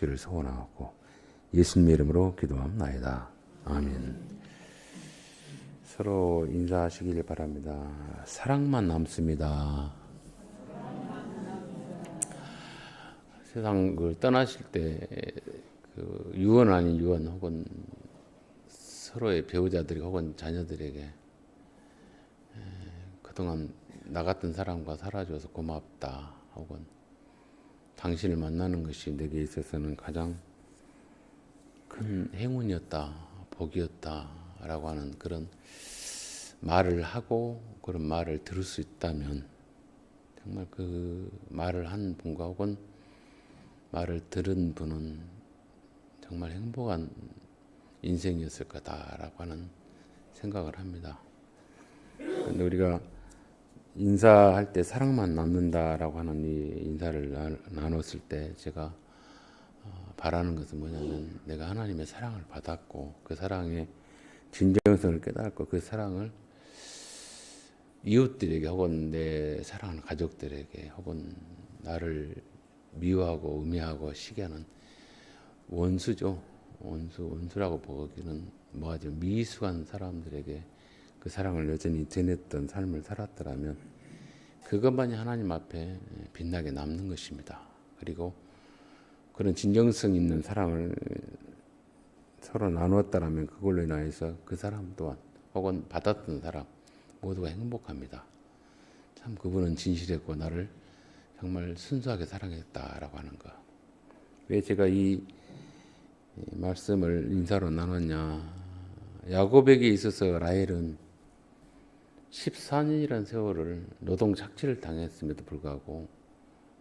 주시기를 소원하고 예수님의 이름으로 기도합나이다. 아멘. 서로 인사하시길 바랍니다. 사랑만 남습니다. 세상을 떠나실 때 그 유언 아닌 유언 혹은 서로의 배우자들이 혹은 자녀들에게 그동안 나 같은 사람과 살아줘서 고맙다 혹은 당신을 만나는 것이 내게 있어서는 가장 큰 행운이었다, 복이었다 라고 하는 그런 말을 하고 그런 말을 들을 수 있다면 정말 그 말을 한 분과 혹은 말을 들은 분은 정말 행복한 인생이었을 거다라고 하는 생각을 합니다. 그런데 우리가 인사할 때 사랑만 남는다라고 하는 이 인사를 나눴을 때 제가 바라는 것은 뭐냐면 내가 하나님의 사랑을 받았고 그 사랑의 진정성을 깨닫고 그 사랑을 이웃들에게 혹은 내 사랑하는 가족들에게 혹은 나를 미워하고 음해하고 시기하는 원수죠. 원수라고 보기는 뭐하죠. 미숙한 사람들에게 그 사랑을 여전히 전했던 삶을 살았더라면 그것만이 하나님 앞에 빛나게 남는 것입니다. 그리고 그런 진정성 있는 사랑을 서로 나누었다라면 그걸로 인하여서 그 사람 또한 혹은 받았던 사람 모두가 행복합니다. 참 그분은 진실했고 나를 정말 순수하게 사랑했다라고 하는 것. 왜 제가 이 말씀을 인사로 나눴냐. 야곱에게 있어서 라헬은 14년이라는 세월을 노동 착취를 당했음에도 불구하고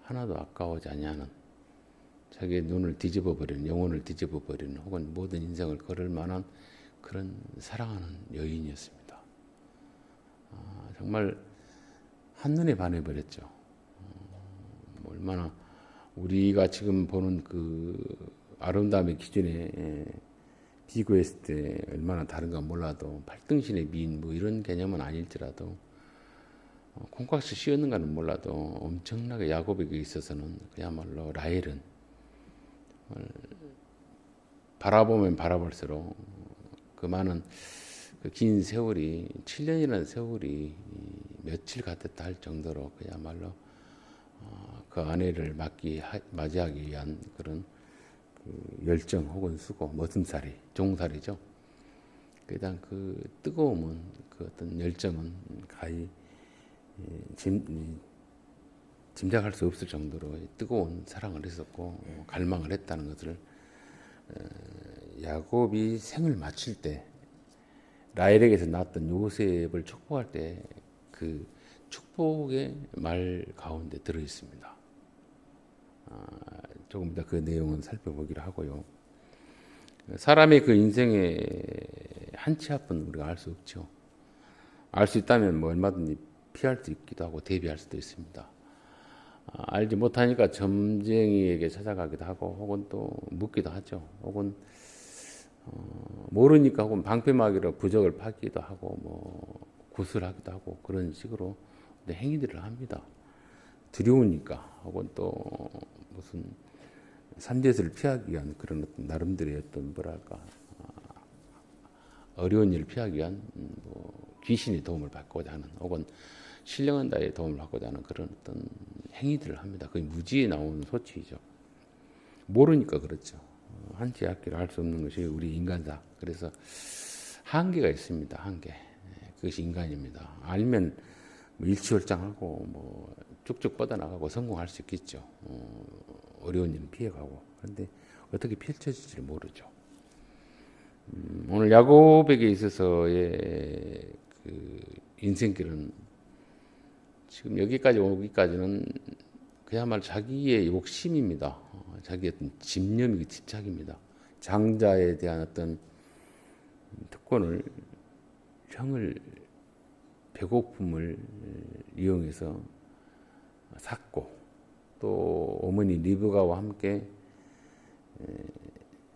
하나도 아까워하지 아니하는 자기의 눈을 뒤집어버리는 영혼을 뒤집어버리는 혹은 모든 인생을 걸을 만한 그런 사랑하는 여인이었습니다. 정말 한눈에 반해버렸죠. 얼마나 우리가 지금 보는 그 아름다움의 기준에 비교했을 때 얼마나 다른가 몰라도 팔등신의 미인 뭐 이런 개념은 아닐지라도 콩깍지 씌웠는가는 몰라도 엄청나게 야곱에게 있어서는 그야말로 라헬은 바라보면 바라볼수록 그 많은 그 긴 세월이 7년이라는 세월이 며칠 같았다 할 정도로 그야말로 그 아내를 맞이하기 위한 그런 그 열정 혹은 수고, 머슴살이, 종살이죠. 그냥 그 뜨거움은 그 어떤 열정은 가히 짐작할 수 없을 정도로 뜨거운 사랑을 했었고 갈망을 했다는 것을 야곱이 생을 마칠 때 라헬에게서 낳았던 요셉을 축복할 때 그 축복의 말 가운데 들어 있습니다. 조금 더 그 내용은 살펴보기로 하고요. 사람의 그 인생의 한치 앞은 우리가 알 수 없죠. 알 수 있다면 뭐 얼마든지 피할 수 있기도 하고 대비할 수도 있습니다. 알지 못하니까 점쟁이에게 찾아가기도 하고 혹은 또 묻기도 하죠. 혹은 모르니까 혹은 방패막이로 부적을 파기도 하고 뭐 구슬하기도 하고 그런 식으로 행위들을 합니다. 두려우니까 혹은 또 무슨 산재를 피하기 위한 그런 어떤 나름대로의 어떤 뭐랄까 어려운 일을 피하기 위한 뭐 귀신의 도움을 받고자 하는 혹은 신령한 자의 도움을 받고자 하는 그런 어떤 행위들을 합니다. 그게 무지에 나오는 소치이죠. 모르니까 그렇죠. 한치 앞길을 알 수 없는 것이 우리 인간사. 그래서 한계가 있습니다. 한계. 그것이 인간입니다. 알면 뭐 일취월장하고 뭐 쭉쭉 뻗어나가고 성공할 수 있겠죠. 어려운 일은 피해가고. 그런데 어떻게 펼쳐질지 모르죠. 오늘 야곱에게 있어서의 그 인생길은 지금 여기까지 오기까지는 그야말로 자기의 욕심입니다. 자기의 어떤 집념이 집착입니다. 장자에 대한 어떤 특권을 형을 배고픔을 이용해서 샀고 또 어머니 리브가와 함께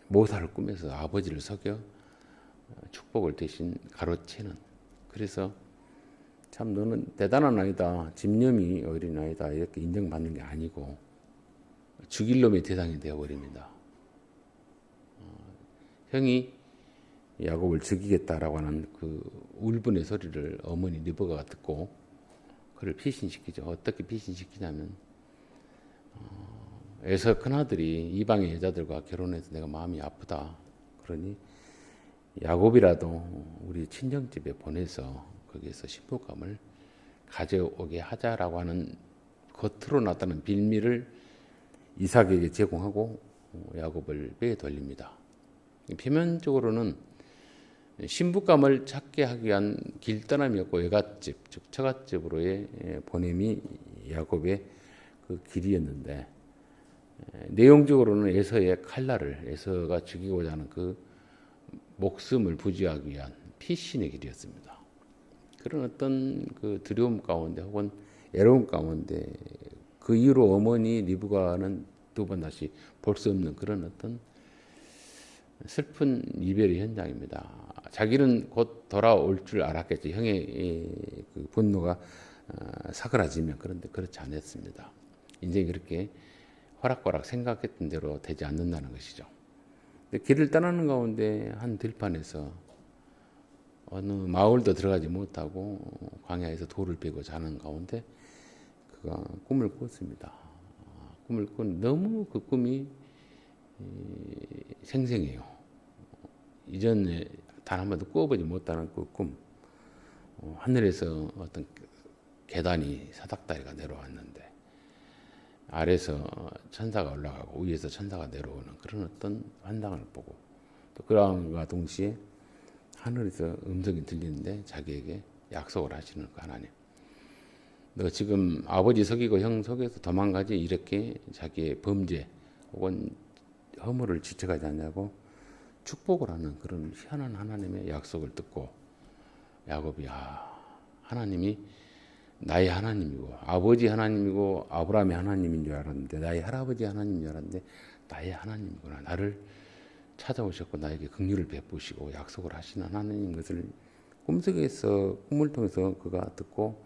모사를 꾸며서 아버지를 속여 축복을 대신 가로채는 그래서 참 너는 대단한 아이다. 집념이 어린 아이다. 이렇게 인정받는 게 아니고 죽일 놈의 대상이 되어버립니다. 형이 야곱을 죽이겠다라고 하는 그 울분의 소리를 어머니 리브가가 듣고 그를 피신시키죠. 어떻게 피신시키냐면 에서 큰아들이 이방의 여자들과 결혼해서 내가 마음이 아프다. 그러니 야곱이라도 우리 친정집에 보내서 거기에서 신부감을 가져오게 하자라고 하는 겉으로 나타나는 빌미를 이삭에게 제공하고 야곱을 빼 돌립니다. 표면적으로는 신부감을 찾게 하기 위한 길떠남이었고 외갓집, 즉 처갓집으로의 보냄이 야곱의 그 길이었는데 내용적으로는 에서의 칼날을 에서가 죽이고자 하는 그 목숨을 부지하기 위한 피신의 길이었습니다. 그런 어떤 그 두려움 가운데 혹은 애로움 가운데 그 이후로 어머니 리브가는 두 번 다시 볼 수 없는 그런 어떤 슬픈 이별의 현장입니다. 자기는 곧 돌아올 줄 알았겠죠. 형의 그 분노가 사그라지면. 그런데 그렇지 않았습니다. 인생이 그렇게 호락호락 생각했던 대로 되지 않는다는 것이죠. 길을 떠나는 가운데 한 들판에서 어느 마을도 들어가지 못하고 광야에서 돌을 베고 자는 가운데 그가 꿈을 꿨습니다. 꿈을 꾼 너무 그 꿈이 생생해요. 이전에 단 한 번도 꾸어보지 못하는 그 꿈. 하늘에서 어떤 계단이 사닥다리가 내려왔는데 아래서 천사가 올라가고 위에서 천사가 내려오는 그런 어떤 환상을 보고 또 그랑과 동시에 하늘에서 음성이 들리는데 자기에게 약속을 하시는 그 하나님. 너 지금 아버지 속이고 형 속여서 도망가지 이렇게 자기의 범죄 혹은 허물을 지적하지 않냐고 축복을 하는 그런 희한한 하나님의 약속을 듣고 야곱이 하나님이 나의 하나님이고 아버지 하나님이고 아브라함의 하나님인 줄 알았는데 나의 할아버지 하나님인 줄 알았는데 나의 하나님이구나. 나를 찾아오셨고 나에게 긍휼을 베푸시고 약속을 하시는 하나님인 것을 꿈속에서 꿈을 통해서 그가 듣고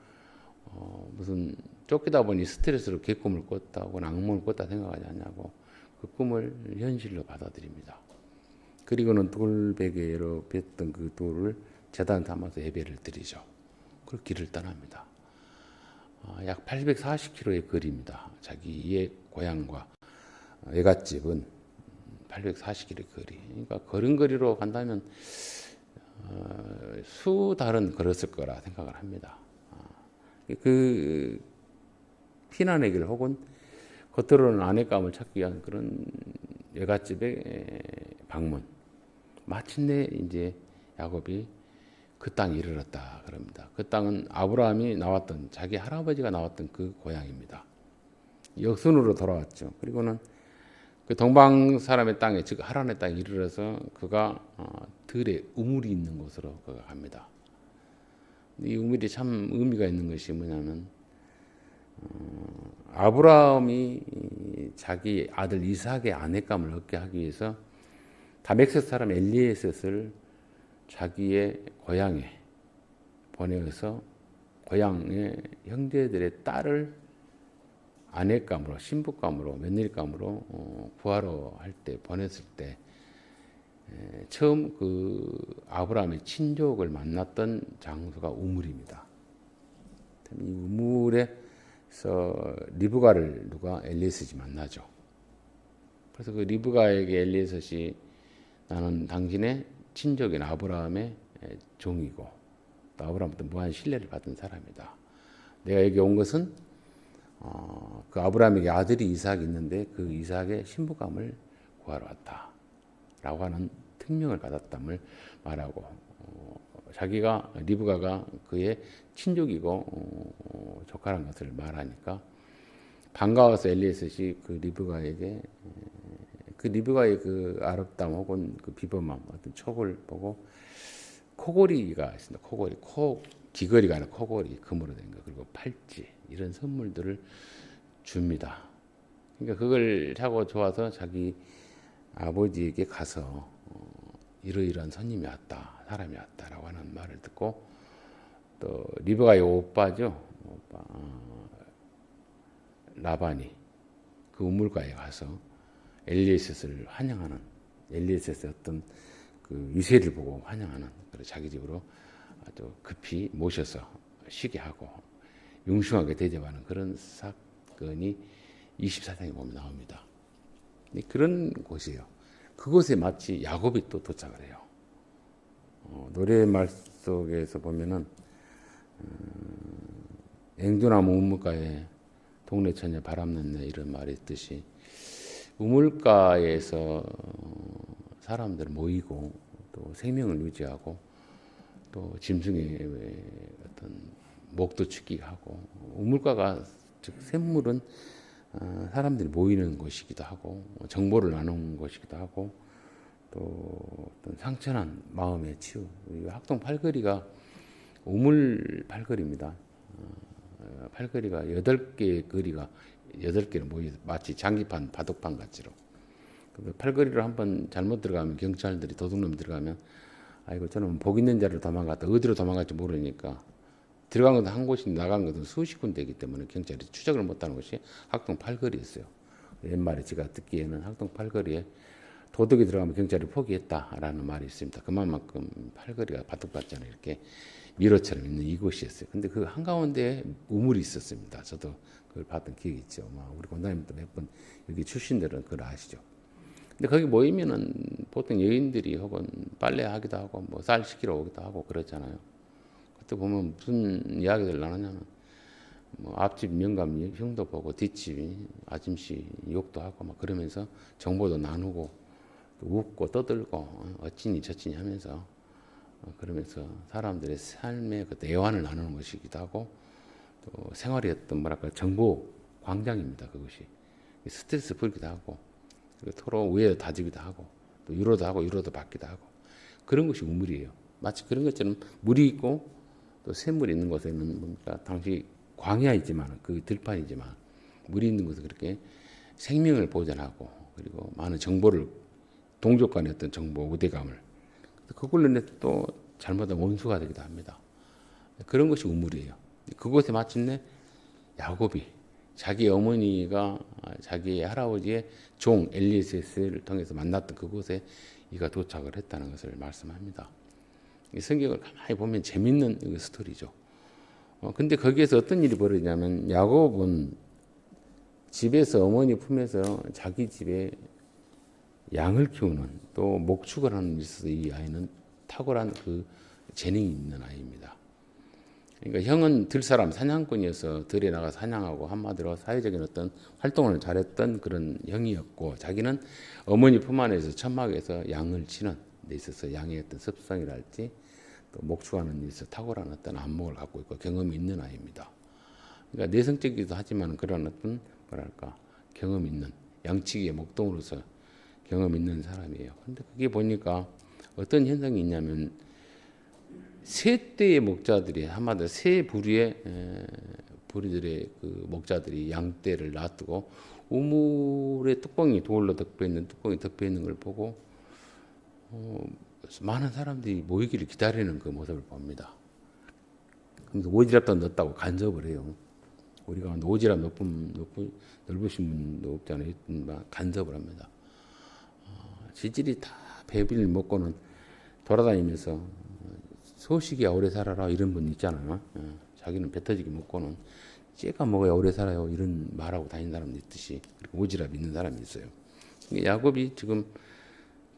무슨 쫓기다 보니 스트레스로 개꿈을 꿨다 혹은 악몽을 꿨다 생각하지 않냐고 그 꿈을 현실로 받아들입니다. 그리고는 돌베개로 뱉던 그 돌을 제단 담아서 예배를 드리죠. 그리고 길을 떠납니다. 약 840km의 거리입니다. 자기의 고향과 외갓집은 840km의 거리. 그러니까 걸음거리로 간다면 수달은 걸었을 거라 생각을 합니다. 그 피난의 길 혹은 겉으로는 아내감을 찾기 위한 그런 외갓집의 방문. 마침내 이제 야곱이 그 땅에 이르렀다 그럽니다. 그 땅은 아브라함이 나왔던 자기 할아버지가 나왔던 그 고향입니다. 역순으로 돌아왔죠. 그리고는 그 동방 사람의 땅에 즉 하란의 땅에 이르러서 그가 들에 우물이 있는 곳으로 그가 갑니다. 이 우물이 참 의미가 있는 것이 뭐냐면 아브라함이 자기 아들 이삭의 아내감을 얻게 하기 위해서 다메섹 사람 엘리에셋을 자기의 고향에 보내어서 고향의 형제들의 딸을 아내감으로 신부감으로 며느리감으로 구하러 할 때 보냈을 때 처음 그 아브라함의 친족을 만났던 장소가 우물입니다. 이 우물에서 리브가를 누가 엘리에셋이 만나죠. 그래서 그 리브가에게 엘리에셋이 나는 당신의 친족인 아브라함의 종이고 또 아브라함부터 무한 신뢰를 받은 사람이다. 내가 여기 온 것은 그 아브라함에게 아들이 이삭이 있는데 그 이삭의 신부감을 구하러 왔다라고 하는 특명을 받았담을 말하고 자기가 리브가가 그의 친족이고 조카란 것을 말하니까 반가워서 엘리에셋이 그 리브가에게 그 리브가의 그 아름다움 혹은 그 비범함 어떤 촉을 보고 코골이가 있습니다. 코골이 귀걸이가 아니라 코골이 금으로 된 거 그리고 팔찌 이런 선물들을 줍니다. 그러니까 그걸 하고 좋아서 자기 아버지에게 가서 이러이러한 손님이 왔다 사람이 왔다라고 하는 말을 듣고 또 리브가의 오빠죠. 오빠 라반이 그 우물가에 가서 엘리에셋을 환영하는 엘리에셋의 어떤 그 유세를 보고 환영하는, 그래서 자기 집으로 아주 급히 모셔서 쉬게 하고 융숭하게 대접하는 그런 사건이 24장에 보면 나옵니다. 그런 곳이에요. 그곳에 마치 야곱이 또 도착을 해요. 노래말 속에서 보면은 앵두나무 우물가에 동네 처녀 바람 넣네 이런 말이 있듯이 우물가에서 사람들 모이고 또 생명을 유지하고 또 짐승의 어떤 목도 축기게 하고, 우물가가 즉 샘물은 사람들이 모이는 곳이기도 하고 정보를 나누는 곳이기도 하고 또 어떤 상처난 마음의 치유. 학동 팔거리가 우물 팔거리입니다. 팔거리가 8개의 거리가 8개로 모여 마치 장기판 바둑판 같이로. 팔거리로 한번 잘못 들어가면 경찰들이 도둑놈 들어가면 아이고 저는 복 있는 자를 도망갔다 어디로 도망갈지 모르니까 들어간 것도 한 곳이 나간 것도 수십 군데이기 때문에 경찰이 추적을 못하는 것이 학동 팔거리였어요. 옛말에 제가 듣기에는 학동 팔거리에 도둑이 들어가면 경찰이 포기했다라는 말이 있습니다. 그만큼 팔거리가 바둑밭잖아요. 이렇게 미로처럼 있는 이곳이었어요. 근데 그 한가운데에 우물이 있었습니다. 저도 그걸 봤던 기억이 있죠. 우리 권사님도 몇 번 여기 출신들은 그걸 아시죠. 근데 거기 모이면은 보통 여인들이 혹은 빨래하기도 하고 뭐 쌀 시키러 오기도 하고 그러잖아요. 그때 보면 무슨 이야기들 나누냐면 뭐 앞집 영감 형도 보고 뒷집 아줌씨 욕도 하고 막 그러면서 정보도 나누고 또 웃고 떠들고 어찌니 저찌니 하면서 그러면서 사람들의 삶의 그 애환을 나누는 것이기도 하고 또 생활의 어떤 뭐랄까 정보 광장입니다. 그것이 스트레스 풀기도 하고 서로 우애 다지기도 하고 또 위로도 하고 위로도 받기도 하고 그런 것이 우물이에요. 마치 그런 것처럼 물이 있고 또 샘물이 있는 곳에는 뭡니까 당시 광야이지만 그 들판이지만 물이 있는 곳에 그렇게 생명을 보존하고 그리고 많은 정보를 동족 간의 어떤 정보 우대감을 그걸로 인해 또 잘못하면 원수가 되기도 합니다. 그런 것이 우물이에요. 그곳에 마침내 야곱이 자기 어머니가 자기 할아버지의 종 엘리에셀을 통해서 만났던 그곳에 이가 도착을 했다는 것을 말씀합니다. 이 성경을 가만히 보면 재밌는 스토리죠. 근데 거기에서 어떤 일이 벌어지냐면 야곱은 집에서 어머니 품에서 자기 집에 양을 키우는 또 목축을 하는 데 있어서 이 아이는 탁월한 그 재능이 있는 아이입니다. 그러니까 형은 들사람 사냥꾼이어서 들에 나가 사냥하고 한마디로 사회적인 어떤 활동을 잘했던 그런 형이었고 자기는 어머니 품 안에서 천막에서 양을 치는 데 있어서 양의 어떤 습성이랄지 또 목축하는 데 있어서 탁월한 어떤 안목을 갖고 있고 경험이 있는 아이입니다. 그러니까 내성적이기도 하지만 그런 어떤 뭐랄까 경험 있는 양치기의 목동으로서 경험 있는 사람이에요. 근데 그게 보니까 어떤 현상이 있냐면 세 떼의 목자들이 한마디로 세 부리들의 그 목자들이 양떼를 놔두고 우물의 뚜껑이 돌로 덮여 있는 뚜껑이 덮여 있는 걸 보고 많은 사람들이 모이기를 기다리는 그 모습을 봅니다. 그래서 오지랖도 넣었다고 간섭을 해요. 우리가 오지랖 넓으신 분도 없잖아요. 간섭을 합니다. 지질이 다 배비를 먹고는 돌아다니면서 소식이야 오래 살아라 이런 분 있잖아요. 자기는 배 터지게 먹고는 째가 먹어야 오래 살아요 이런 말하고 다니는 사람도 있듯이 그리고 오지랖 있는 사람이 있어요. 야곱이 지금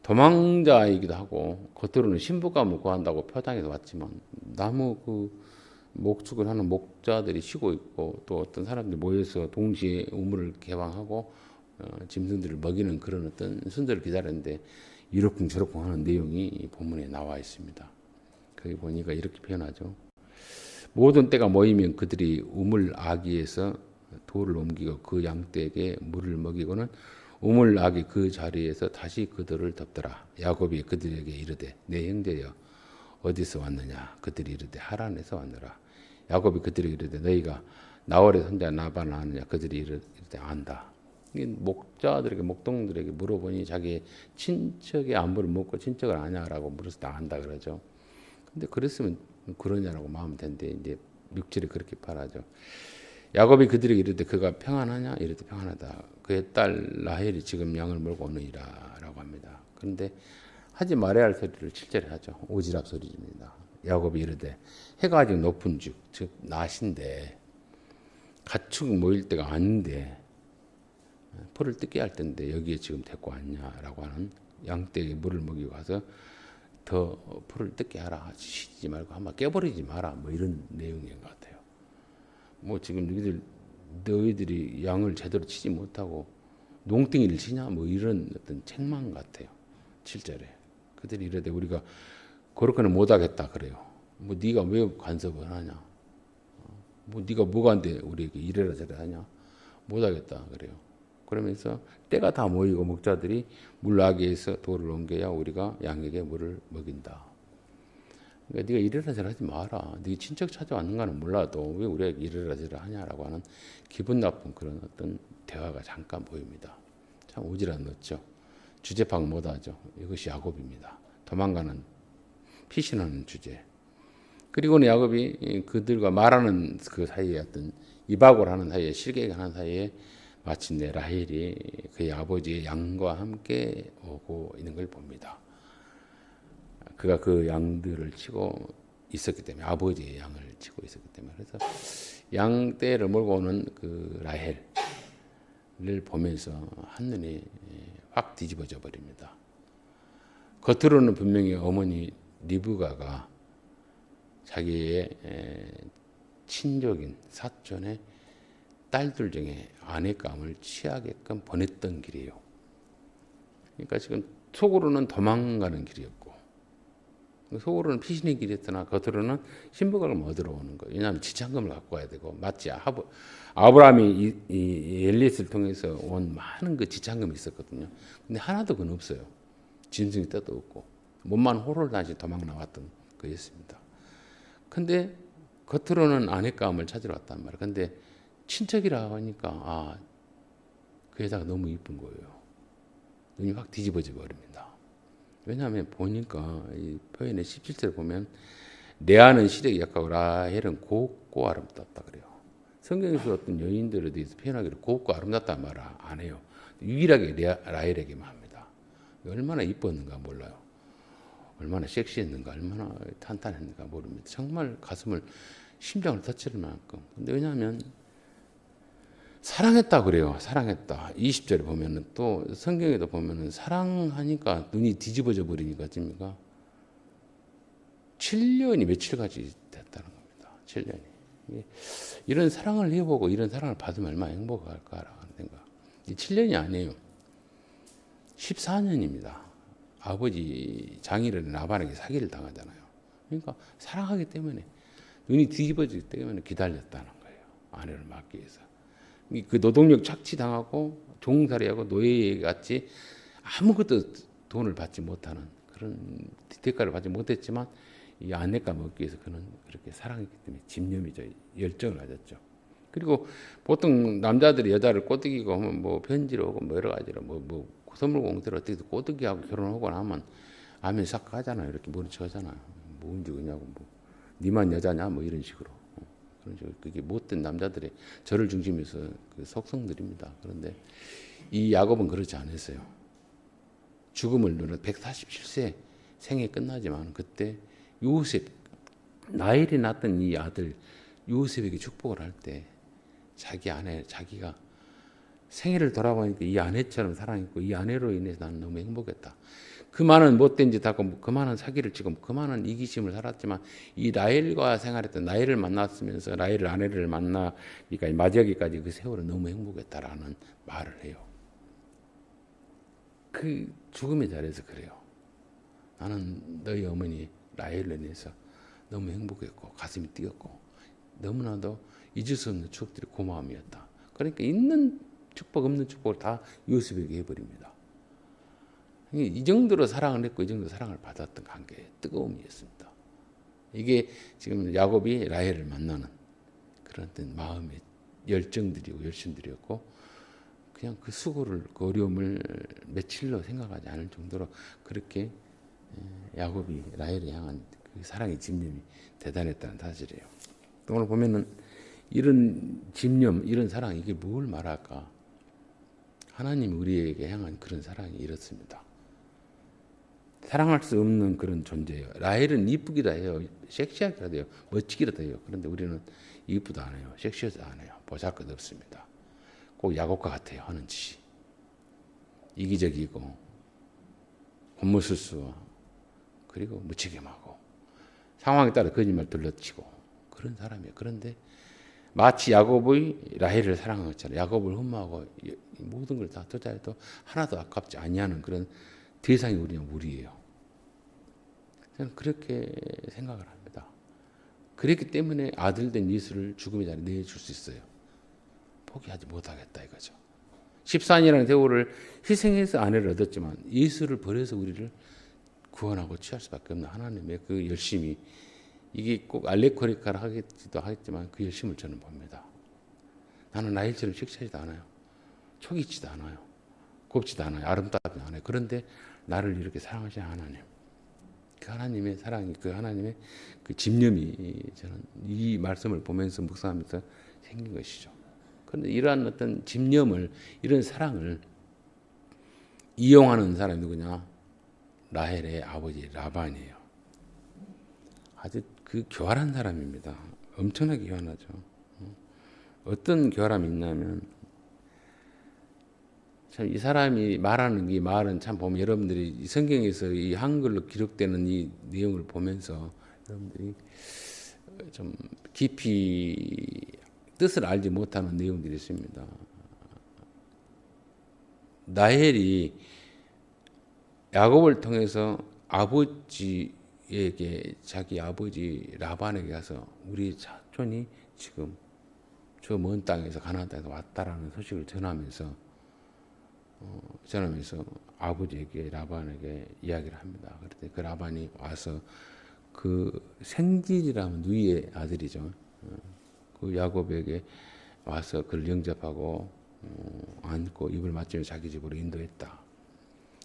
도망자이기도 하고 겉으로는 신부감을 구한다고 표장해서 왔지만 나무 그 목축을 하는 목자들이 쉬고 있고 또 어떤 사람들이 모여서 동시에 우물을 개방하고 짐승들을 먹이는 그런 어떤 순서를 기다렸는데 이러쿵저러쿵 하는 내용이 이 본문에 나와 있습니다. 거기 보니까 이렇게 표현하죠. 모든 때가 모이면 그들이 우물 아기에서 돌을 옮기고 그 양떼에게 물을 먹이고는 우물 아기 그 자리에서 다시 그들을 덮더라. 야곱이 그들에게 이르되 내 형제여 어디서 왔느냐. 그들이 이르되 하란에서 왔느라. 야곱이 그들에게 이르되 너희가 나홀의 손자 라반을 아느냐. 그들이 이르되 안다. 목자들에게 목동들에게 물어보니 자기 친척의 안부를 묻고 친척을 아냐라고 물어서 다 안다 그러죠. 근데 그랬으면 그러냐라고 마음 텐데 이제 6절에 그렇게 말하죠. 야곱이 그들에게 이르되 그가 평안하냐? 이르되 평안하다. 그의 딸 라헬이 지금 양을 몰고 오느니라라고 합니다. 그런데 하지 말아야 할 소리를 7절에 하죠. 오지랖 소리입니다. 야곱이 이르되 해가 아직 높은 즉 낮인데 가축 모일 때가 아닌데 풀을 뜯게 할 텐데 여기에 지금 데리고 왔냐라고 하는 양떼에게 물을 먹이고 가서 더 풀을 뜯게 하라. 쉬지 말고 한번 깨버리지 마라. 뭐 이런 내용인 것 같아요. 뭐 지금 너희들이 양을 제대로 치지 못하고 농땡이를 치냐 뭐 이런 어떤 책망 같아요. 7절에 그들이 이르되 우리가 그렇게는 못하겠다 그래요. 뭐 네가 왜 간섭을 하냐? 뭐 네가 뭐가 안 돼 우리에게 이래라 저래라 하냐? 못하겠다 그래요. 그러면서 때가 다 모이고 목자들이 물나기에서 돌을 옮겨야 우리가 양에게 물을 먹인다. 그러니까 네가 이래라 저래라 하지 마라. 네 친척 찾아왔는가는 몰라도 왜 우리에게 이래라 저래라 하냐라고 하는 기분 나쁜 그런 어떤 대화가 잠깐 보입니다. 참 오지랖 넓죠. 주제 파악 못하죠. 이것이 야곱입니다. 도망가는 피신하는 주제. 그리고는 야곱이 그들과 말하는 그 사이에 어떤 이박을 하는 사이에 실갱하는 사이에 마침내 라헬이 그의 아버지의 양과 함께 오고 있는 걸 봅니다. 그가 그 양들을 치고 있었기 때문에 아버지의 양을 치고 있었기 때문에 그래서 양떼를 몰고 오는 그 라헬을 보면서 한눈이 확 뒤집어져 버립니다. 겉으로는 분명히 어머니 리브가가 자기의 친족인 사촌의 딸들 중에 아내감을 취하게끔 보냈던 길이에요. 그러니까 지금 속으로는 도망가는 길이었고 속으로는 피신의 길이었으나 겉으로는 신부감을 얻으러 오는 거예요. 왜냐하면 지참금을 갖고 와야 되고 마치 아브라함이 엘리에스를 통해서 온 많은 그 지참금이 있었거든요. 근데 하나도 그건 없어요. 짐승이 떼도 없고 몸만 호를 다시 도망 나왔던 거였습니다. 근데 겉으로는 아내감을 찾으러 왔단 말이에요. 근데 친척이라 하니까 그 여자가 너무 이쁜 거예요. 눈이 확 뒤집어져 버립니다. 왜냐하면 보니까 이 표현의 17절을 보면 레아는 시력이 약하고 라헬은 곱고 아름답다 그래요. 성경에서 어떤 여인들에 대해서 표현하기를 곱고 아름답다는 말을 안 해요. 유일하게 라헬에게만 합니다. 얼마나 이뻤는가 몰라요. 얼마나 섹시했는가, 얼마나 탄탄했는가 모릅니다. 정말 가슴을 심장을 터치를 만큼. 근데 왜냐하면 사랑했다 그래요. 사랑했다. 20절에 보면은 또 성경에도 보면은 사랑하니까 눈이 뒤집어져 버리니까 어습니까 7년이 며칠까지 됐다는 겁니다. 7년이. 이런 사랑을 해보고 이런 사랑을 받으면 얼마나 행복할까라는 생각. 7년이 아니에요. 14년입니다. 아버지 장인어른 라반에게 사기를 당하잖아요. 그러니까 사랑하기 때문에 눈이 뒤집어지기 때문에 기다렸다는 거예요. 아내를 맡기 위해서. 그 노동력 착취당하고 종살이하고 노예같이 아무것도 돈을 받지 못하는 그런 대가를 받지 못했지만 이 아내가 먹기 위해서 그는 그렇게 사랑했기 때문에 집념이죠. 열정을 가졌죠. 그리고 보통 남자들이 여자를 꼬드기고 하면 뭐 편지로 오고 뭐 여러 가지로 뭐 선물 공대로 어떻게 꼬드기하고 결혼하고 나면 아멘 싹 하잖아요. 이렇게 모른 척 하잖아요. 뭐 언제 그냐고 뭐 니만 여자냐 뭐 이런 식으로. 그런 식으로 그게 못된 남자들의 저를 중심에서 그 속성들입니다. 그런데 이 야곱은 그렇지 않았어요. 죽음을 누려 147세 생애 끝나지만 그때 요셉 나일이 낳았던 이 아들 요셉에게 축복을 할 때 자기 아내 자기가 생애를 돌아보니까 이 아내처럼 사랑했고 이 아내로 인해서 나는 너무 행복했다. 그 많은 못된 짓 하고 그 많은 사기를 치고 그 많은 이기심을 살았지만 이 라헬과 생활했던 라헬을 만났으면서 라헬을 아내를 만나기까지 맞이하기까지 그 세월은 너무 행복했다라는 말을 해요. 그 죽음의 자리에서 그래요. 나는 너희 어머니 라헬을 인해서 너무 행복했고 가슴이 뛰었고 너무나도 잊을 수 없는 추억들이 고마움이었다. 그러니까 있는 축복 없는 축복을 다 요셉에게 해버립니다. 이 정도로 사랑을 했고 이 정도로 사랑을 받았던 관계의 뜨거움이었습니다. 이게 지금 야곱이 라헬을 만나는 그런 마음의 열정들이고 열심들이었고 그냥 그 수고를 그 어려움을 며칠로 생각하지 않을 정도로 그렇게 야곱이 라헬을 향한 그 사랑의 집념이 대단했다는 사실이에요. 오늘 보면은 이런 집념, 이런 사랑 이게 뭘 말할까? 하나님이 우리에게 향한 그런 사랑이 이렇습니다. 사랑할 수 없는 그런 존재예요. 라헬은 이쁘기도 해요. 섹시하기도 해요. 멋지기도 해요. 그런데 우리는 이쁘도 않아요. 섹시하지도 않아요. 보잘것없습니다. 꼭 야곱과 같아요. 하는 짓이. 이기적이고 곤모술수 그리고 무책임하고 상황에 따라 거짓말 둘러치고 그런 사람이에요. 그런데 마치 야곱의 라헬을 사랑한 것처럼 야곱을 흠모하고 모든 걸 다 투자해도 하나도 아깝지 아니하는 그런 대상이 우리예요. 저는 그렇게 생각을 합니다. 그렇기 때문에 아들된 예수를 죽음의 자리에 내줄 수 있어요. 포기하지 못하겠다 이거죠. 14년이라는 대우를 희생해서 아내를 얻었지만 예수를 버려서 우리를 구원하고 취할 수밖에 없는 하나님의 그 열심이 이게 꼭 알레고리카를 하겠지도 하겠지만 그 열심을 저는 봅니다. 나는 라헬처럼 섹시하지도 않아요. 촉이 있지도 않아요. 곱지도 않아요. 아름답지 않아요. 그런데 나를 이렇게 사랑하시는 하나님. 그 하나님의 사랑이 그 하나님의 그 집념이 저는 이 말씀을 보면서 묵상하면서 생긴 것이죠. 그런데 이러한 어떤 집념을 이런 사랑을 이용하는 사람이 누구냐? 라헬의 아버지 라반이에요. 아주 그 교활한 사람입니다. 엄청나게 교활하죠. 어떤 교활함이 있냐면 참 이 사람이 말하는 이 말은 참 보면 여러분들이 성경에서 이 한글로 기록되는 이 내용을 보면서 여러분들이 좀 깊이 뜻을 알지 못하는 내용들이 있습니다. 라헬이 야곱을 통해서 아버지에게 자기 아버지 라반에게 가서 우리 사촌이 지금 저 먼 땅에서 가나안 땅에서 왔다라는 소식을 전하면서 아버지에게 라반에게 이야기를 합니다. 그런데 그 라반이 와서 그 생질이라면 누이의 아들이죠. 그 야곱에게 와서 그를 영접하고 안고 입을 맞추며 자기 집으로 인도했다.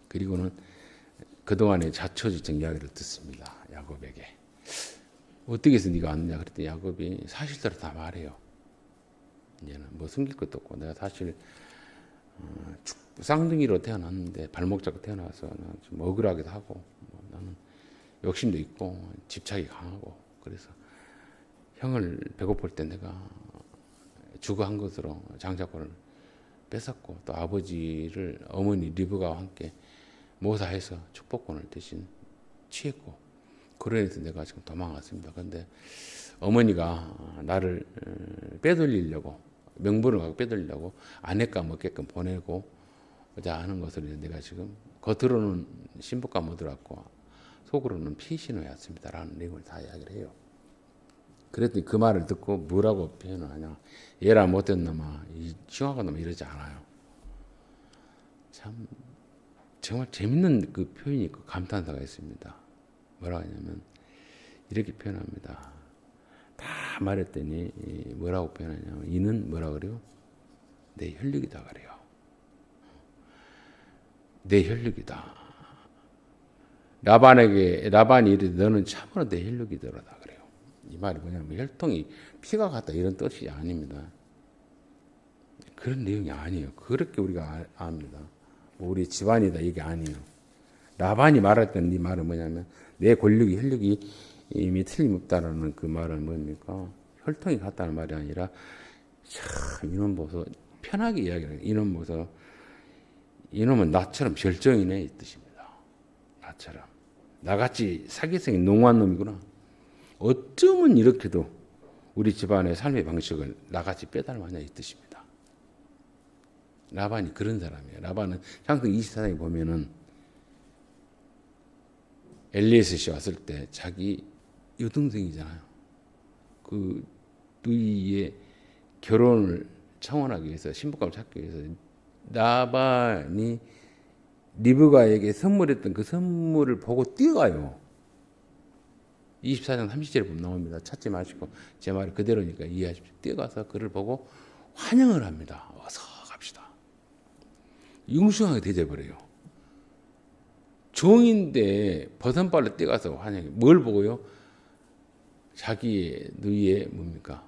그리고는 그동안의 자초지청 이야기를 듣습니다. 야곱에게. 어떻게 해서 네가 왔느냐 그랬더니 야곱이 사실대로 다 말해요. 이제는 뭐 숨길 것도 없고 내가 사실 쌍둥이로 태어났는데 발목 잡고 태어나서 나는 좀 억울하기도 하고 나는 욕심도 있고 집착이 강하고 그래서 형을 배고플 때 내가 주거한 것으로 장자권을 뺏었고 또 아버지를 어머니 리브가와 함께 모사해서 축복권을 대신 취했고 그러해서 내가 지금 도망왔습니다. 그런데 어머니가 나를 빼돌리려고 명분을 갖고 빼돌리려고 아내가 먹게끔 보내고 자 하는 것을 내가 지금 겉으로는 신부가 못 들어왔고 속으로는 피신을 했습니다라는 내용을 다 이야기를 해요. 그랬더니 그 말을 듣고 뭐라고 표현을 하냐? 얘라 못된 놈아, 흉악한 놈아 이러지 않아요. 참 정말 재밌는 그 표현이 있고 감탄사가 있습니다. 뭐라고 하냐면 이렇게 표현합니다. 다 말했더니 뭐라고 표현하냐면 이는 뭐라 그래요? 내 혈육이다 그래요. 내 혈육이다. 라반이 이르되 너는 참으로 내 혈육이더라다 그래요. 이 말이 뭐냐면 혈통이 피가 같다 이런 뜻이 아닙니다. 그런 내용이 아니에요. 그렇게 우리가 압니다. 우리 집안이다 이게 아니에요. 라반이 말했던 이 말은 뭐냐면 내 권력이 혈육이 이미 틀림없다라는 그 말은 뭡니까? 혈통이 같다는 말이 아니라 참 이놈 보소 편하게 이야기해요. 이놈 보소 이놈은 나처럼 별종이네 이 뜻입니다. 나처럼 나같이 사기성이 농후한 놈이구나. 어쩌면 이렇게도 우리 집안의 삶의 방식을 나같이 빼닮았냐 이 뜻입니다. 라반이 그런 사람이에요. 라반은 창세기 24장에 보면은 엘리에셋이 왔을 때 자기 여동생이잖아요. 그 누이의 결혼을 청원하기 위해서 신부감을 찾기 위해서 라반이 리브가에게 선물했던 그 선물을 보고 뛰어가요. 24장 30절에 보면 나옵니다. 찾지 마시고 제 말이 그대로니까 이해하십시오. 뛰어가서 그를 보고 환영을 합니다. 어서 갑시다. 융숭하게 대접을 해요. 종인데 버선발로 뛰어가서 환영해. 뭘 보고요? 자기의 누이의 뭡니까?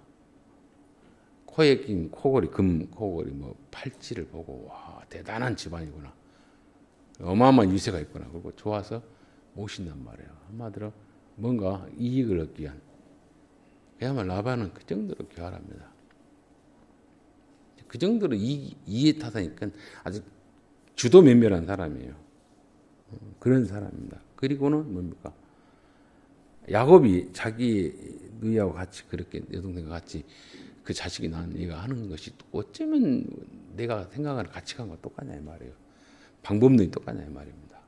코에 낀 코골이, 금 코골이, 뭐 팔찌를 보고 와 대단한 집안이구나. 어마어마한 유세가 있구나. 그리고 좋아서 오신단 말이에요. 한마디로 뭔가 이익을 얻기 위한. 그야말로 라반은 그 정도로 교활합니다. 그 정도로 이해 타다니까 아주 주도 면밀한 사람이에요. 그런 사람입니다. 그리고는 뭡니까? 야곱이 자기 누이하고 같이 그렇게 여동생과 같이 그 자식이 낳은 얘가 하는 것이 어쩌면 내가 생각하는 가치관과 똑같냐 이 말이에요. 방법론이 똑같냐 이 말입니다.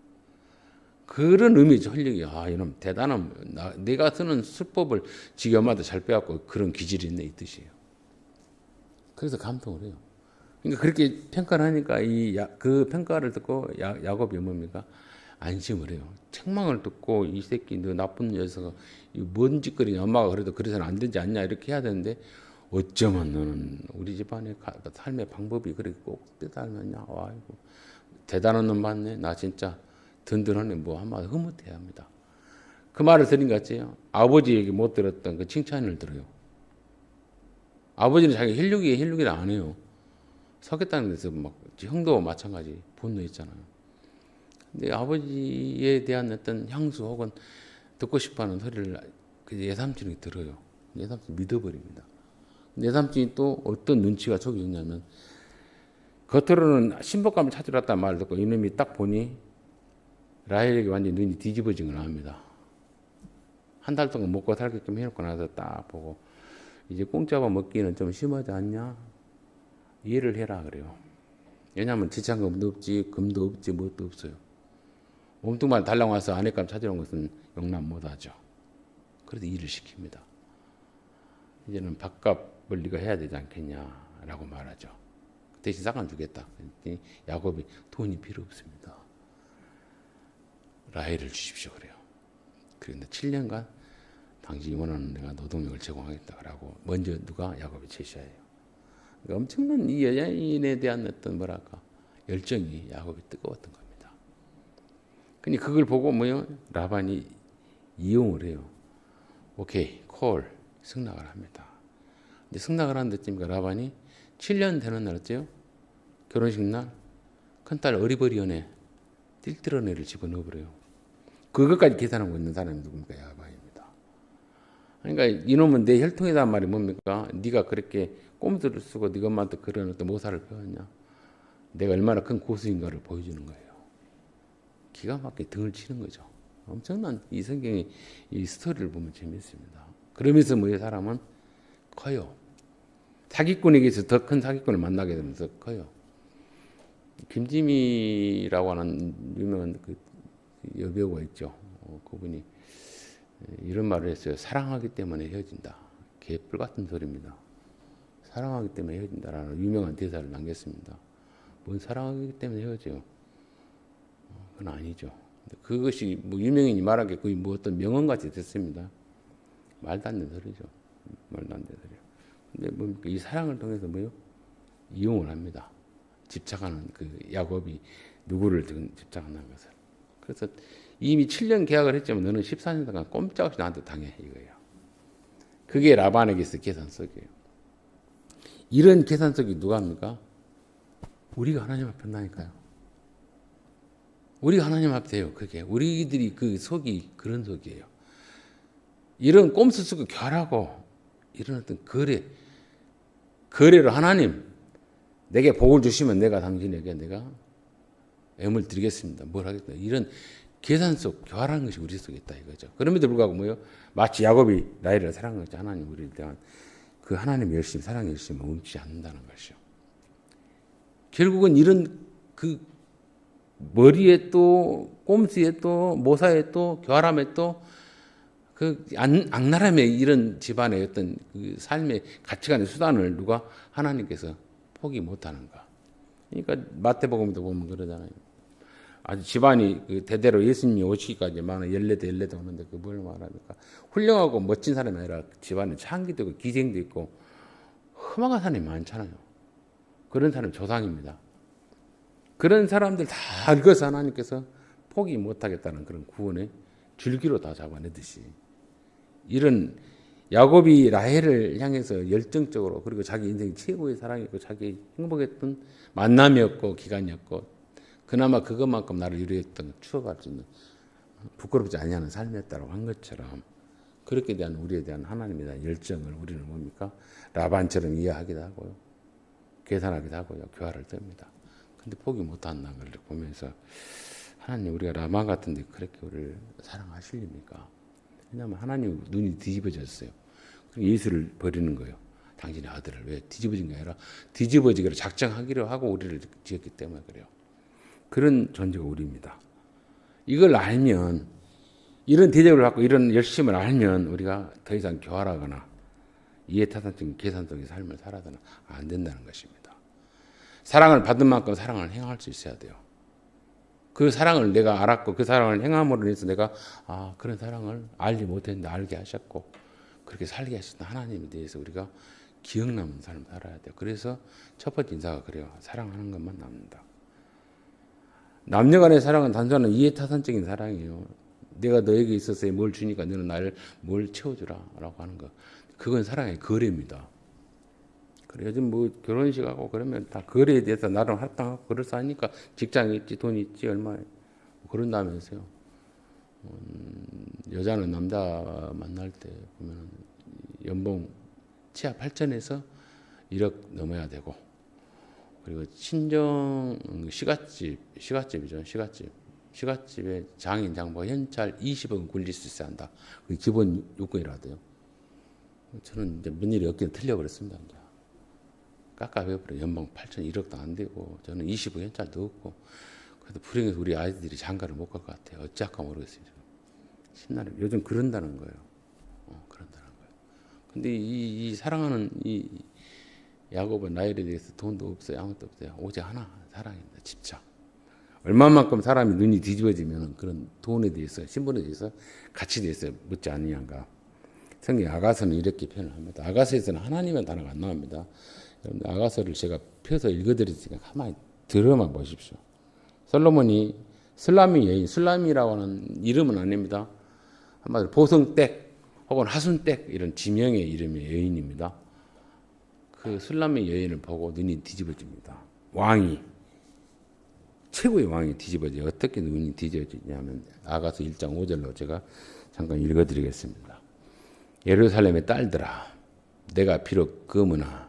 그런 의미죠. 헐력이 이놈 대단한 내가 쓰는 수법을 지기 엄마도 잘 빼갖고 그런 기질이 있네 이 뜻이에요. 그래서 감동을 해요. 그러니까 그렇게 평가를 하니까 그 평가를 듣고 야곱이 뭡니까? 안심을 해요. 책망을 듣고 이 새끼 너 나쁜 녀석아 뭔 짓거리냐 엄마가 그래도 그래서는 안 되지 않냐 이렇게 해야 되는데 어쩌면 너는 우리 집안의 삶의 방법이 그렇게 꼭 깨달았냐. 아이고 대단한 놈 맞네. 나 진짜 든든하네. 뭐 한마디 흐뭇해야 합니다. 그 말을 들은 것 같지요. 아버지에게 못 들었던 그 칭찬을 들어요. 아버지는 자기 혈육이를 안 해요. 서겠다는 데서 막 형도 마찬가지 분노했잖아요. 근데 아버지에 대한 어떤 향수 혹은 듣고 싶어하는 소리를 그 예삼촌이 들어요. 예삼촌이 믿어버립니다. 예삼촌이 또 어떤 눈치가 저기 있냐면 겉으로는 신복감을 찾으러 왔다는 말을 듣고 이놈이 딱 보니 라헬에게 완전히 눈이 뒤집어진 걸 압니다. 한 달 동안 먹고 살게끔 해놓고 나서 딱 보고 이제 공짜밥 먹기는 좀 심하지 않냐? 이해를 해라 그래요. 왜냐하면 지참금도 없지 금도 없지 뭣도 없어요. 몸뚱만 달랑 와서 아내감 찾으러 온 것은 용납 못하죠. 그래서 일을 시킵니다. 이제는 밥값을 네가 해야 되지 않겠냐라고 말하죠. 대신 싹안 주겠다. 그랬더니 야곱이 돈이 필요 없습니다. 라헬을 주십시오 그래요. 그런데 7년간 당신이 원하는 내가 노동력을 제공하겠다라고 먼저 누가 야곱이 제시해요. 그러니까 엄청난 이 여자인에 대한 어떤 뭐랄까 열정이 야곱이 뜨거웠던 겁니다. 근데 그걸 보고 라반이 이용을 해요. 오케이 콜 승낙을 합니다. 근데 승낙을 한 데쯤이니까 라반이 7년 되는 날 어때요? 결혼식 날 큰딸 어리버리언에 띨띨한 애를 집어넣어버려요. 그것까지 계산하고 있는 사람이 누굽니까? 야곱입니다. 그러니까 이놈은 내 혈통이란 말이 뭡니까? 네가 그렇게 꼼수를 쓰고 네가 엄마한테 그런 어떤 모사를 배웠냐? 내가 얼마나 큰 고수인가를 보여주는 거예요. 기가 막히게 등을 치는 거죠. 엄청난 이 성경의 이 스토리를 보면 재미있습니다. 그러면서 이 사람은 커요. 사기꾼에게서 더 큰 사기꾼을 만나게 되면서 커요. 김지미라고 하는 유명한 그 여배우가 있죠. 그분이 이런 말을 했어요. 사랑하기 때문에 헤어진다. 개뿔 같은 소리입니다. 사랑하기 때문에 헤어진다라는 유명한 대사를 남겼습니다. 뭔 사랑하기 때문에 헤어져요? 그건 아니죠. 그것이 유명인이 말한 게 거의 어떤 명언같이 됐습니다. 말도 안 되는 소리죠. 말도 안 되는 소리요. 근데 뭡니까? 이 사랑을 통해서 이용을 합니다. 집착하는 그 야곱이 누구를 집착한다는 것을. 그래서 이미 7년 계약을 했지만 너는 14년 동안 꼼짝없이 나한테 당해 이거예요. 그게 라반에게서 계산석이에요. 이런 계산석이 누가 합니까? 우리가 하나님 앞에 한다니까요. 우리가 하나님 앞에 돼요. 그게 우리들이 그 속이 그런 속이에요. 이런 꼼수 쓰고 결하고 이런 어떤 거래로 하나님 내게 복을 주시면 내가 당신에게 내가 애물 드리겠습니다. 뭘 하겠다. 이런 계산 속 교활한 것이 우리 속에 있다 이거죠. 그럼에도 불구하고 마치 야곱이 라헬을 사랑한 것이 하나님 우리를 대한 그 하나님의 열심, 사랑의 열심을 멈추지 않는다는 것이죠. 결국은 이런 그 머리에 또 꼼수에 또 모사에 또 교활함에 또 그 악랄함의 이런 집안의 어떤 그 삶의 가치관의 수단을 누가 하나님께서 포기 못하는가. 그러니까 마태복음도 보면 그러잖아요. 아주 집안이 그 대대로 예수님이 오시기까지 많은 14 오는데 그 뭘 말합니까? 훌륭하고 멋진 사람이 아니라 집안에 창기도 있고 기생도 있고 험악한 사람이 많잖아요. 그런 사람이 조상입니다. 그런 사람들 다 읽어서 하나님께서 포기 못하겠다는 그런 구원의 줄기로 다 잡아내듯이 이런 야곱이 라헬을 향해서 열정적으로 그리고 자기 인생 최고의 사랑이었고 자기 행복했던 만남이었고 기간이었고 그나마 그것만큼 나를 위로했던 추억할 수 있는 부끄럽지 아니하는 삶이었다고 한 것처럼 그렇게 대한 우리에 대한 하나님에 대한 열정을 우리는 뭡니까? 라반처럼 이해하기도 하고요. 계산하기도 하고요. 교활을 뜹니다. 근데 포기 못한다는 걸 보면서 하나님 우리가 라반 같은데 그렇게 우리를 사랑하실립니까? 왜냐하면 하나님 눈이 뒤집어졌어요. 예수를 버리는 거예요. 당신의 아들을. 왜? 뒤집어진 게 아니라 뒤집어지기로 작정하기로 하고 우리를 지었기 때문에 그래요. 그런 존재가 우리입니다. 이걸 알면 이런 대접을 받고 이런 열심을 알면 우리가 더 이상 교활하거나 이해타산적인 계산적인 삶을 살아서는 안 된다는 것입니다. 사랑을 받은 만큼 사랑을 행할 수 있어야 돼요. 그 사랑을 내가 알았고 그 사랑을 행함으로 인해서 내가 그런 사랑을 알지 못했는데 알게 하셨고 그렇게 살게 하셨던 하나님에 대해서 우리가 기억 남는 삶을 살아야 돼요. 그래서 첫 번째 인사가 그래요. 사랑하는 것만 남는다. 남녀 간의 사랑은 단순한 이해타산적인 사랑이에요. 내가 너에게 있어서 뭘 주니까 너는 나를 뭘 채워주라 라고 하는 거. 그건 사랑의 거래입니다. 그래, 요즘 뭐 결혼식 하고 그러면 다 거래에 대해서 나름 합당하고 그럴싸하니까 직장이 있지 돈이 있지 얼마 그런다면서요. 여자는 남자 만날 때 보면 연봉 치아 8천에서 1억 넘어야 되고 그리고 친정 시가집이죠. 시가집에 장인 장모 현찰 20억은 굴릴 수 있어야 한다. 그게 기본 요건이라도요. 저는 이제 며느리 어깨는 틀려버렸습니다. 이제. 깎아버려. 연봉 8천 1억도 안 되고 저는 20억 현찰도 없고 그래도 불행해서 우리 아이들이 장가를 못 갈 것 같아요. 어찌할까 모르겠어요. 신나는 요즘 그런다는 거예요. 그런다는 거예요. 근데 이 사랑하는 이 야곱은 라헬에 대해서 돈도 없어요. 아무것도 없어요. 오직 하나 사랑입니다. 집착. 얼마만큼 사람이 눈이 뒤집어지면 그런 돈에 대해서 신분에 대해서 가치에 대해서 묻지 않느냐가. 성경 아가서는 이렇게 표현을 합니다. 아가서에서는 하나님의 단어가 안 나옵니다. 여러분들 아가서를 제가 펴서 읽어드리니까 가만히 들어만 보십시오. 솔로몬이 슬라미 여인, 슬라미라고 하는 이름은 아닙니다. 한마디로 보성댁 혹은 하순댁 이런 지명의 이름의 여인입니다. 그 슬라미 여인을 보고 눈이 뒤집어집니다. 왕이 최고의 왕이 뒤집어져요. 어떻게 눈이 뒤집어지냐면 아가서 1장 5절로 제가 잠깐 읽어드리겠습니다. 예루살렘의 딸들아 내가 비록 검으나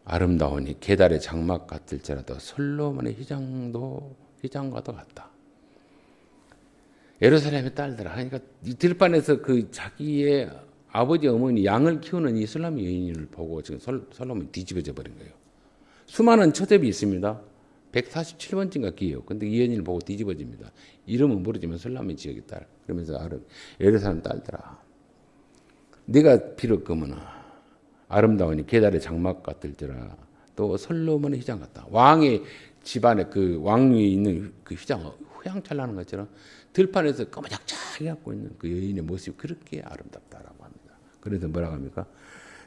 아름다우니 계달의 장막 같을지라도 솔로몬의 휘장과도 같다. 예루살렘의 딸들아 그러니까 들판에서 그 자기의 아버지 어머니 양을 키우는 이 슬라미 여인을 보고 지금 솔로몬이 뒤집어져 버린 거예요. 수많은 처제비 있습니다. 147번째인가 기예요. 근데 이 여인을 보고 뒤집어집니다. 이름은 모르지만 슬라미 지역의 딸. 그러면서 예루살렘 딸들아 네가 비록 검으나 아름다우니 계달의 장막 같을지라 또 솔로몬의 휘장 같다. 왕의 집안에 그 왕위에 있는 그 휘장 휘황찬란한 것처럼 들판에서 까마작작해 갖고 있는 그 여인의 모습이 그렇게 아름답다라고 합니다. 그래서 뭐라고 합니까?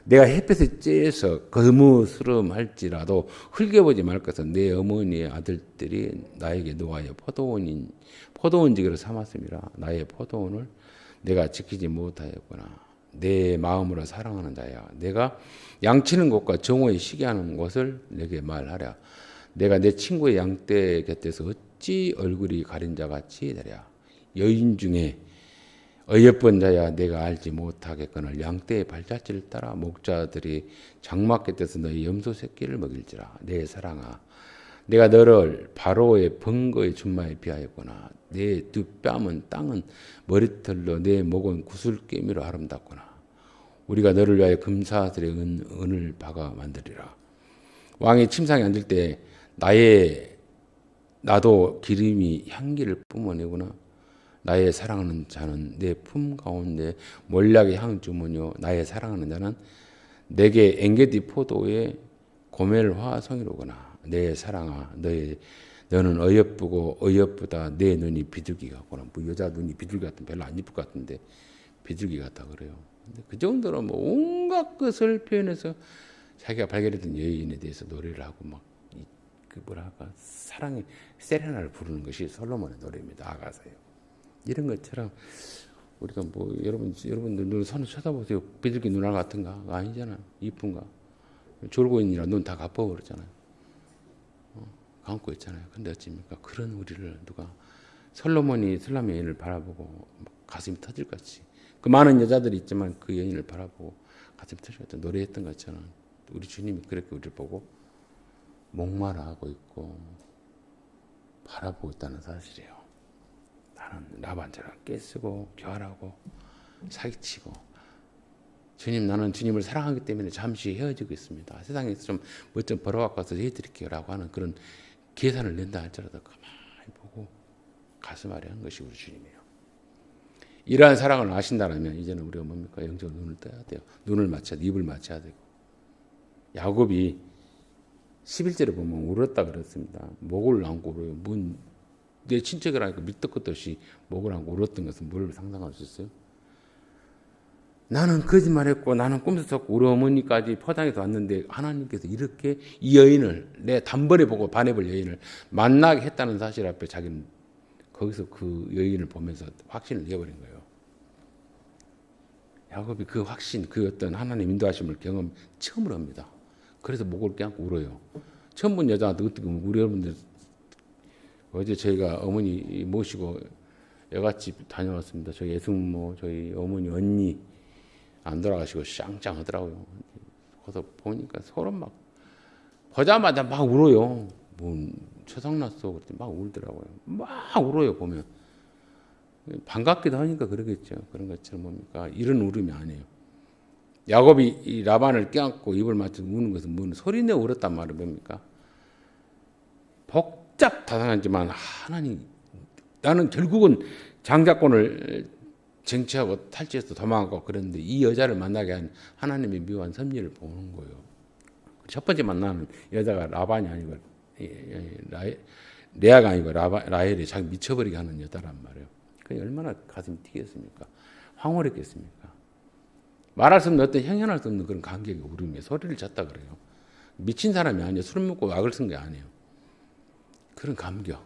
내가 햇볕에 쬐서 거무스름할지라도 흘겨보지 말 것은 내 어머니의 아들들이 나에게 노하여 포도원지기로 삼았음이라. 나의 포도원을 내가 지키지 못하였구나. 내 마음으로 사랑하는 자야. 내가 양치는 곳과 정오에 쉬게 하는 곳을 내게 말하랴. 내가 내 친구의 양떼 곁에서 어찌 얼굴이 가린 자같이 되랴. 여인 중에 어여쁜 자야 내가 알지 못하겠거늘 양떼의 발자취를 따라 목자들이 장막 곁에서 너의 염소 새끼를 먹일지라. 내 사랑아 내가 너를 바로의 번거의 준마에 비하였구나. 내 두 뺨은 땅은 머리털로 내 목은 구슬깨미로 아름답구나. 우리가 너를 위하여 금사슬의 은을 박아 만들리라. 왕이 침상에 앉을 때 나도 기름이 향기를 뿜어내구나. 나의 사랑하는 자는 내 품 가운데 몰약의 향 주문이요 나의 사랑하는 자는 내게 엔게디 포도의 고멜 화성이로구나. 내 사랑아 너는 어여쁘고 어여쁘다. 내 눈이 비둘기 같구나. 뭐 여자 눈이 비둘기 같은 별로 안 이쁠 것 같은데 비둘기 같다 그래요. 근데 그 정도로 뭐 온갖 것을 표현해서 자기가 발견했던 여인에 대해서 노래를 하고 막 그 뭐랄까 사랑의 세레나를 부르는 것이 솔로몬의 노래입니다. 아가서예요. 이런 것처럼 우리가 뭐 여러분들 눈 손을 쳐다보세요. 비둘기 누나 같은가? 아니잖아요. 이쁜가? 졸고있느라 눈 다 갚아버렸잖아요. 감고 있잖아요. 근데 어찌입니까? 그런 우리를 누가 솔로몬이 술람의 여인을 바라보고 가슴이 터질 같이 그 많은 여자들이 있지만 그 여인을 바라보고 가슴이 터질 같이 노래했던 것처럼 우리 주님이 그렇게 우리를 보고 목마르하고 있고 바라보고 있다는 사실이에요. 나는 라반처럼 깨쓰고 교활하고 사기치고 주님 나는 주님을 사랑하기 때문에 잠시 헤어지고 있습니다. 세상에서 좀 뭐 좀 벌어갖고 와서 해드릴게요 라고 하는 그런 계산을 낸다 할지라도 가만히 보고 가슴 아래 한 것이 우리 주님이에요. 이러한 사랑을 아신다면 이제는 우리가 뭡니까? 영적으로 눈을 떠야 돼요. 눈을 맞춰야 돼. 입을 맞춰야 되고. 야곱이 11절에 보면 울었다 그랬습니다. 목을 안고 울어요. 내 친척이라니까 밑도 끝도 없이 목을 안고 울었던 것은 뭘 상상할 수 있어요? 나는 거짓말했고 나는 꿈에서 졌고 우리 어머니까지 포장해서 왔는데 하나님께서 이렇게 이 여인을 내 단번에 보고 반해볼 여인을 만나게 했다는 사실 앞에 자기는 거기서 그 여인을 보면서 확신을 내버린 거예요. 야곱이 그 확신, 그 어떤 하나님 인도하심을 경험 처음으로 합니다. 그래서 목을 껴안고 울어요. 처음 본 여자한테 어떻게 우리 여러분들 어제 저희가 어머니 모시고 여갓집 다녀왔습니다. 저희 예숙모, 저희 어머니 언니 안 돌아가시고 쌍쌍하더라고요. 거기서 보니까 서로 막 보자마자 막 울어요. 뭐 초상났어 그랬더니 막 울더라고요. 막 울어요 보면. 반갑기도 하니까 그러겠죠. 그런 것처럼 뭡니까? 이런 울음이 아니에요. 야곱이 이 라반을 껴안고 입을 맞춰 우는 것은 뭐 소리내어 울었단 말은 뭡니까? 복잡다단하지만 하나님 나는 결국은 장자권을 쟁취하고 탈취해서 도망가고 그랬는데 이 여자를 만나게 한 하나님의 묘한 섭리를 보는 거예요. 첫 번째 만나는 여자가 라반이 아니고 레아가 아니고 라헬이 자기 미쳐버리게 하는 여자란 말이에요. 그게 얼마나 가슴이 뛰겠습니까? 황홀했겠습니까? 말할 수 없는 어떤 형용할 수 없는 그런 감격의 울음에 소리를 쳤다 그래요. 미친 사람이 아니에요. 술 먹고 악을 쓴 게 아니에요. 그런 감격.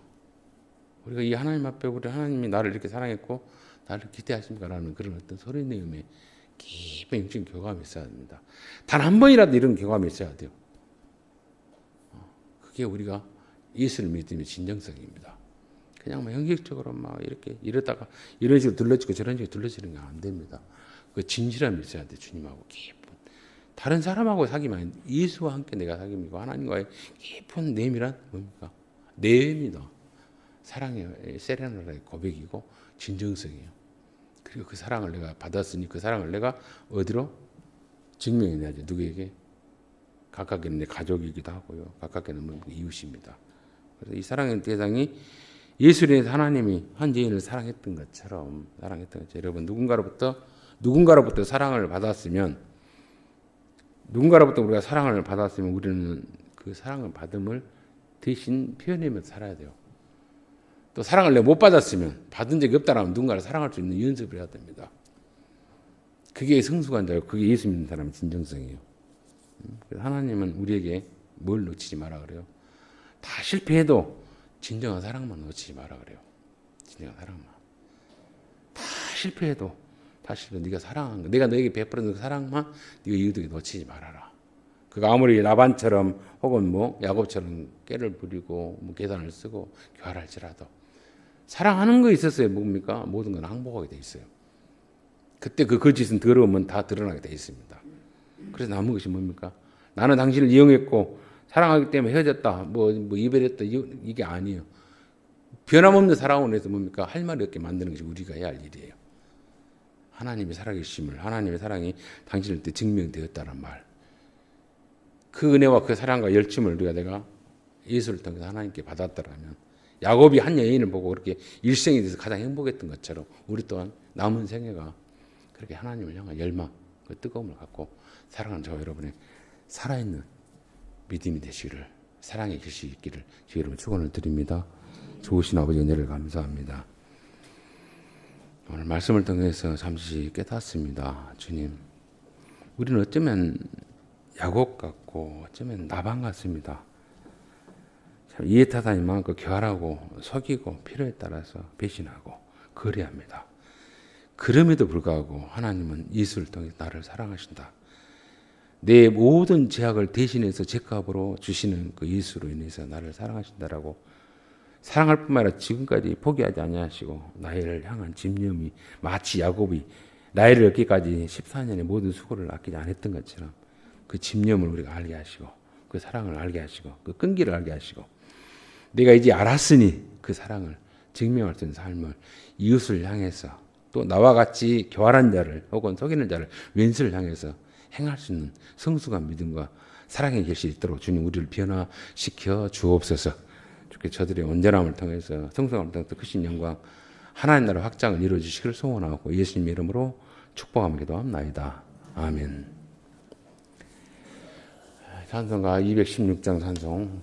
우리가 이 하나님 앞에 우리 하나님이 나를 이렇게 사랑했고 나를 기대하십니까라는 그런 어떤 소리 내음에 깊은 영적인 교감이 있어야 됩니다. 단 한 번이라도 이런 교감이 있어야 돼요. 그게 우리가 예수를 믿음의 진정성입니다. 그냥 뭐 형식적으로 막 이렇게 이러다가 이런 식으로 둘러지고 저런 식으로 둘러지는 게 안 됩니다. 그 진실함이 있어야 돼. 주님하고 깊은 다른 사람하고 사귀면 아니라 예수와 함께 내가 사귑이고 하나님과의 깊은 내밀한 뭡니까? 내음이다. 사랑의 세레나의 고백이고 진정성이에요. 그리고 그 사랑을 내가 받았으니 그 사랑을 내가 어디로 증명해내야죠. 누구에게? 가깝게는 내 가족이기도 하고요. 가깝게는 이웃입니다. 그래서 이 사랑의 대상이 예수의 하나님이 한 죄인을 사랑했던 것처럼 여러분 누군가로부터 사랑을 받았으면 누군가로부터 우리가 사랑을 받았으면 우리는 그 사랑을 받음을 대신 표현하면서 살아야 돼요. 또 사랑을 내가 못 받았으면 받은 적이 없다라면 누군가를 사랑할 수 있는 연습을 해야 됩니다. 그게 성숙한 자고 그게 예수 믿는 사람의 진정성이에요. 그래서 하나님은 우리에게 뭘 놓치지 마라 그래요. 다 실패해도 진정한 사랑만 놓치지 마라 그래요. 진정한 사랑만. 다 실패해도 네가 사랑한 거, 내가 너에게 베풀은 그 사랑만 네가 이웃에게 놓치지 말아라. 그가 아무리 라반처럼 혹은 뭐 야곱처럼 깨를 부리고 뭐 계산을 쓰고 교활할지라도 사랑하는 거 있었어요. 뭡니까? 모든 건 항복하게 돼 있어요. 그때 그 거짓은 더러우면 다 드러나게 돼 있습니다. 그래서 남은 것이 뭡니까? 나는 당신을 이용했고 사랑하기 때문에 헤어졌다. 뭐 이별했다. 이게 아니에요. 변함없는 사랑으로 해서 뭡니까? 할 말이 없게 만드는 것이 우리가 해야 할 일이에요. 하나님의 살아계심을, 하나님의 사랑이 당신을 때 증명되었다는 말. 그 은혜와 그 사랑과 열심을 내가 예수를 통해서 하나님께 받았다라면 야곱이 한 여인을 보고 그렇게 일생에 대해서 가장 행복했던 것처럼 우리 또한 남은 생애가 그렇게 하나님을 향한 열망, 그 뜨거움을 갖고 사랑하는 저와 여러분의 살아있는 믿음이 되시기를, 사랑의 길이 있기를 저 여러분 축원을 드립니다. 좋으신 아버지 은혜를 감사합니다. 오늘 말씀을 통해서 잠시 깨닫습니다. 주님, 우리는 어쩌면 야곱 같고 어쩌면 나반 같습니다. 참 이해타산이 많고 교활하고 속이고 필요에 따라서 배신하고 거래합니다. 그럼에도 불구하고 하나님은 예수를 통해 나를 사랑하신다. 내 모든 죄악을 대신해서 죄값으로 주시는 그 예수로 인해서 나를 사랑하신다라고 사랑할 뿐만 아니라 지금까지 포기하지 아니하시고 나를 향한 집념이 마치 야곱이 나이를 얻기까지 14년의 모든 수고를 아끼지 않았던 것처럼 그 집념을 우리가 알게 하시고 그 사랑을 알게 하시고 그 끈기를 알게 하시고 내가 이제 알았으니 그 사랑을 증명할 수 있는 삶을 이웃을 향해서 또 나와 같이 교활한 자를 혹은 속이는 자를 왼수를 향해서 행할 수 있는 성숙한 믿음과 사랑의 결실이 있도록 주님 우리를 변화시켜 주옵소서. 주께 저들의 온전함을 통해서 성숙함을 통해서 크신 영광 하나님 나라 확장을 이루어 주시기를 소원하고 예수님 이름으로 축복하며 기도합나이다. 아멘. 찬송가 216장 찬송